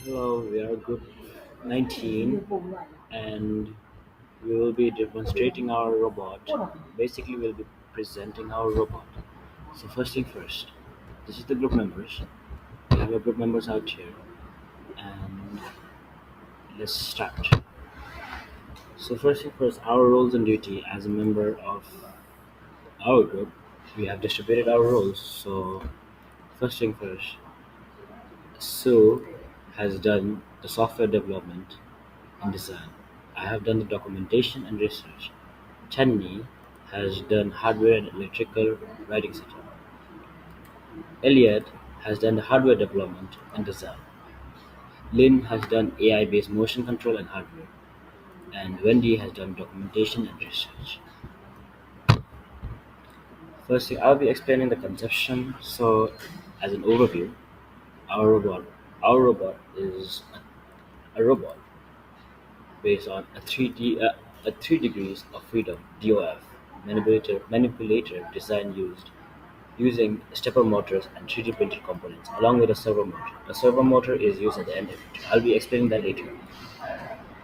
Hello, we are Group 19 and we will be demonstrating our robot. Basically, we'll be presenting our robot. So, first thing first, this is the group members. We have our group members out here and let's start. So, first thing first, our roles and duty as a member of our group. We have distributed our roles. So, first thing first, Sue has done the software development and design. I have done the documentation and research. Channi has done hardware and electrical writing setup. Elliot has done the hardware development and design. Lynn has done AI-based motion control and hardware. And Wendy has done documentation and research. Firstly, I'll be explaining the conception. So, as an overview, our robot, our robot is a robot based on a 3 degrees of freedom (DOF) manipulator design using stepper motors and 3D printed components, along with a servo motor. A servo motor is used at the end effector. I'll be explaining that later.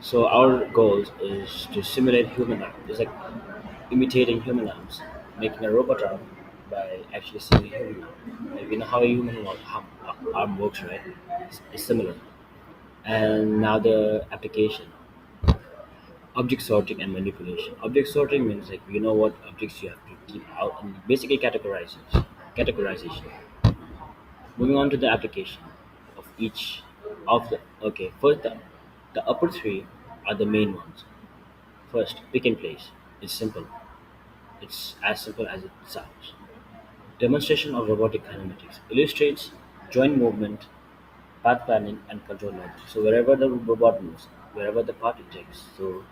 So our goal is to simulate human arm. It's like imitating human arms, making a robot arm by actually seeing a human arm. Like, you know how a arm works, right? It's similar. And now the application. Object sorting and manipulation. Object sorting means like you know what objects you have to keep out and basically categorization. Moving on to the application of each of the okay, first the upper three are the main ones. First, pick and place. It's simple. It's as simple as it sounds. Demonstration of robotic kinematics illustrates joint movement, path planning, and control logic. So wherever the robot moves, wherever the path it takes, so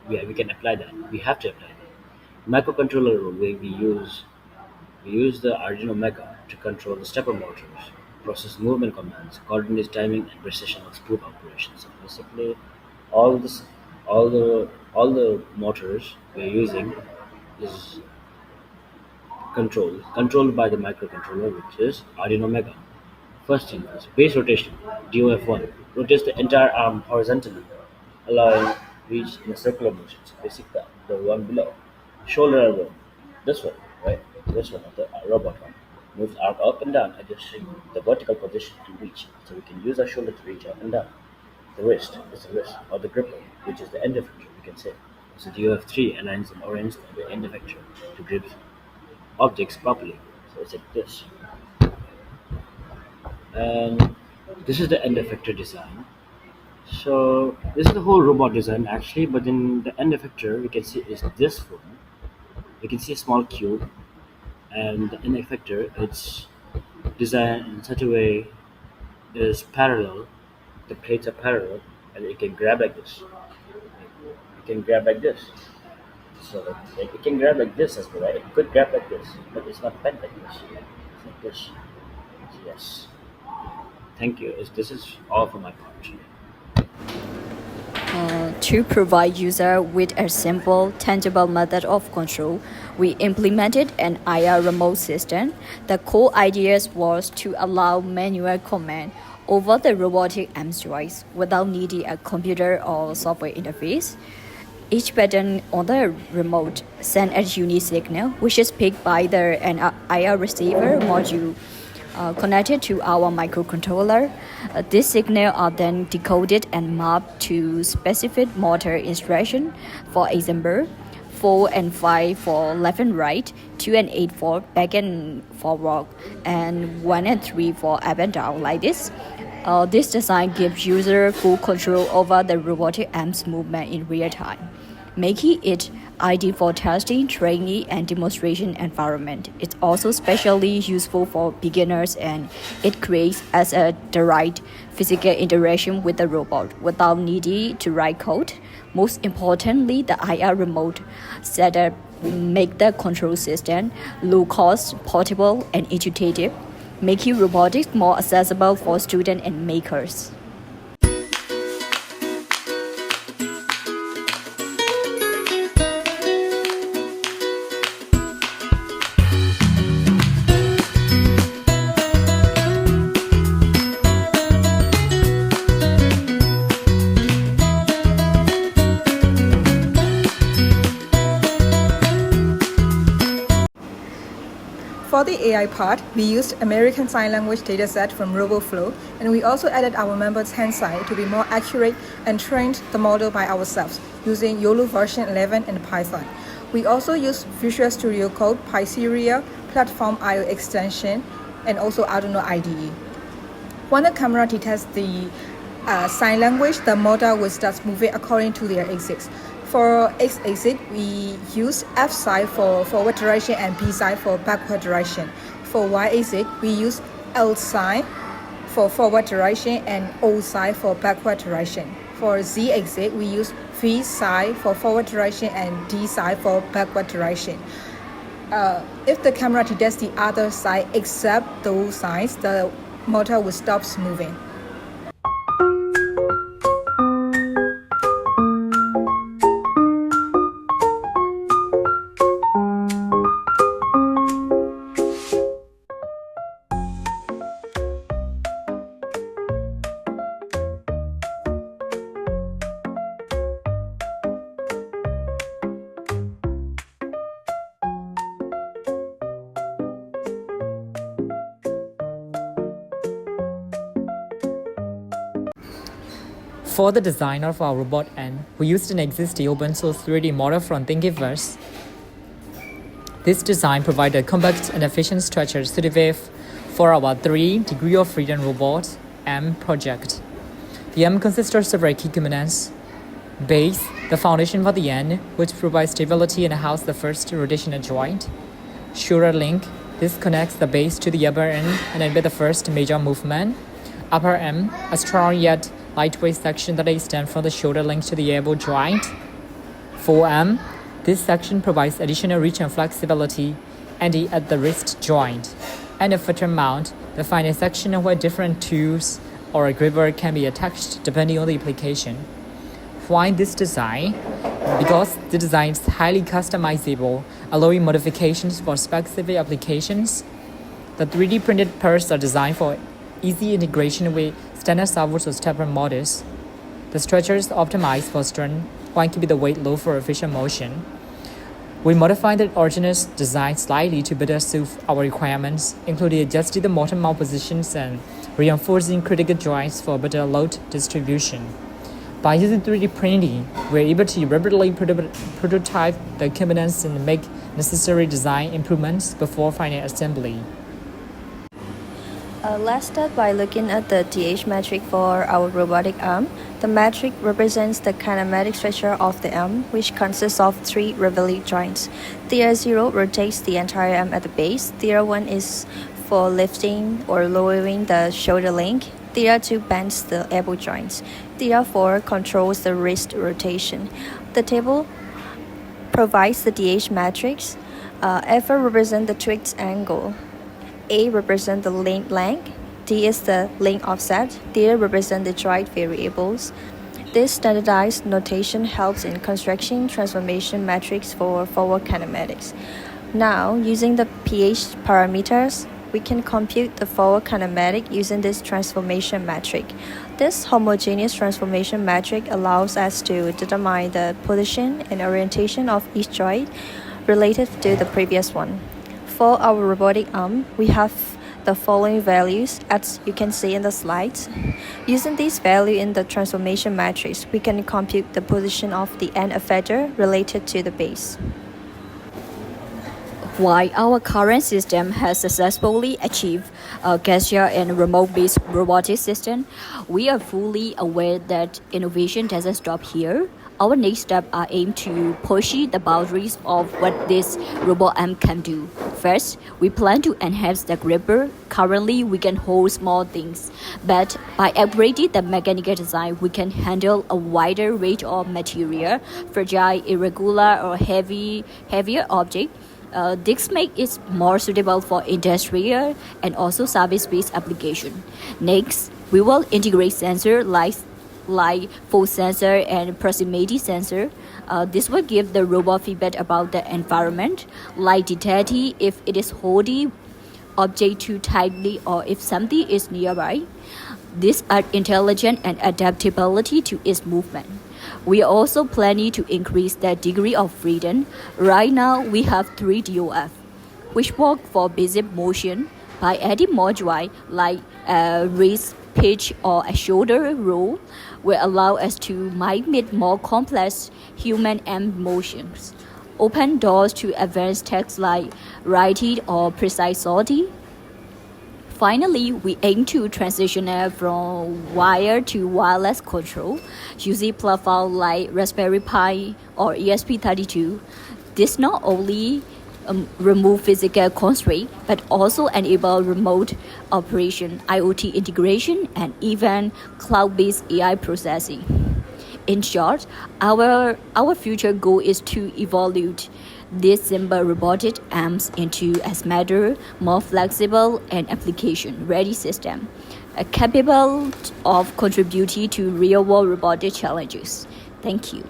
we can apply that. We have to apply that. Microcontroller where we use the Arduino Mega to control the stepper motors, process movement commands, coordinate timing and precision of spool operations. So basically, all this, all the motors we're using is controlled by the microcontroller, which is Arduino Mega. First thing is base rotation (DOF1) rotates the entire arm horizontally, allowing reach in a circular motion. So basically, the one below. Shoulder elbow, this one, right? This one of the robot arm moves arm up and down, adjusting the vertical position to reach. So we can use our shoulder to reach up and down. The wrist is the wrist, or the gripper, which is the end effector, we can say. So DOF3 aligns an orange on the end effector to grip objects properly. So it's like this. And this is the end effector design. So this is the whole robot design actually, but in the end effector we can see is this one. We can see a small cube, and the end effector it's designed in such a way is parallel. The plates are parallel, and it can grab like this. It can grab like this. So like, it can grab like this as well, right? It could grab like this, but it's not bent like this. It's like this. Yes. Thank you. This is all for my part. To provide user with a simple, tangible method of control, we implemented an IR remote system. The core idea was to allow manual command over the robotic arms joints without needing a computer or software interface. Each button on the remote sends a unique signal, which is picked by the IR receiver module connected to our microcontroller. These signals are then decoded and mapped to specific motor instruction. For example, 4 and 5 for left and right, 2 and 8 for back and forward, and 1 and 3 for up and down, like this. This design gives user full control over the robotic arms movement in real time, making it ideal for testing, training, and demonstration environment. It's also especially useful for beginners, and it creates as a direct physical interaction with the robot without needing to write code. Most importantly, the IR remote setup make the control system low cost, portable, and intuitive, making robotics more accessible for students and makers. For the AI part, we used American Sign Language dataset from RoboFlow, and we also added our members' hand sign to be more accurate and trained the model by ourselves using YOLO version 11 and Python. We also used Visual Studio Code, PySeria, Platform IO extension, and also Arduino IDE. When the camera detects the sign language, the model will start moving according to their axis. For x-axis, we use F side for forward direction and B side for backward direction. For y-axis, we use L side for forward direction and O side for backward direction. For z-axis, we use V side for forward direction and D side for backward direction. If the camera detects the other side except those sides, the motor will stop moving. For the design of our robot N, we used an existing open source 3D model from Thingiverse. This design provided a compact and efficient structure suitable for our 3 degree of freedom robot M project. The M consists of several key components. Base, the foundation for the N, which provides stability and house the first rotational joint. Shoulder link, this connects the base to the upper end and embed the first major movement. Upper M, a strong yet lightweight section that extends from the shoulder link to the elbow joint. 4M, this section provides additional reach and flexibility at the wrist joint. And a footer mount, the final section where different tools or a gripper can be attached depending on the application. Why this design? Because the design is highly customizable, allowing modifications for specific applications. The 3D printed parts are designed for easy integration with standard servos or stepper models. The structure is optimized for strength while keeping the weight low for efficient motion. We modified the original design slightly to better suit our requirements, including adjusting the motor mount positions and reinforcing critical joints for better load distribution. By using 3D printing, we are able to rapidly prototype the components and make necessary design improvements before final assembly. Let's start by looking at the DH metric for our robotic arm. The metric represents the kinematic structure of the arm, which consists of 3 revolute joints. Theta 0 rotates the entire arm at the base. Theta 1 is for lifting or lowering the shoulder link. Theta 2 bends the elbow joints. Theta 4 controls the wrist rotation. The table provides the DH matrix. F represents the twist angle. A represents the link length, D is the link offset, theta represent the joint variables. This standardized notation helps in constructing transformation metrics for forward kinematics. Now, using the pH parameters, we can compute the forward kinematic using this transformation metric. This homogeneous transformation metric allows us to determine the position and orientation of each joint related to the previous one. For our robotic arm, we have the following values as you can see in the slides. Using this value in the transformation matrix, we can compute the position of the end effector related to the base. While our current system has successfully achieved a cashier and remote-based robotic system, we are fully aware that innovation doesn't stop here. Our next steps are aimed to push the boundaries of what this robot arm can do. First, we plan to enhance the gripper. Currently, we can hold small things, but by upgrading the mechanical design, we can handle a wider range of material, fragile, irregular, or heavier objects. This makes it more suitable for industrial and also service-based application. Next, we will integrate sensors like force sensor and proximity sensor. This will give the robot feedback about the environment, like detecting if it is holding object too tightly or if something is nearby. These are intelligent and adaptability to its movement. We are also planning to increase the degree of freedom. Right now, we have 3 DOF. which work for basic motion. By adding moduli like a wrist pitch or a shoulder roll will allow us to mimic more complex human arm motions. Open doors to advanced tasks like writing or precise sorting. Finally, we aim to transition from wire to wireless control using platforms like Raspberry Pi or ESP32. This not only remove physical constraint but also enable remote operation, IoT integration, and even cloud-based AI processing. In short, our future goal is to evolve these simple robotic arms into a smarter, more flexible, and application-ready system, capable of contributing to real-world robotic challenges. Thank you.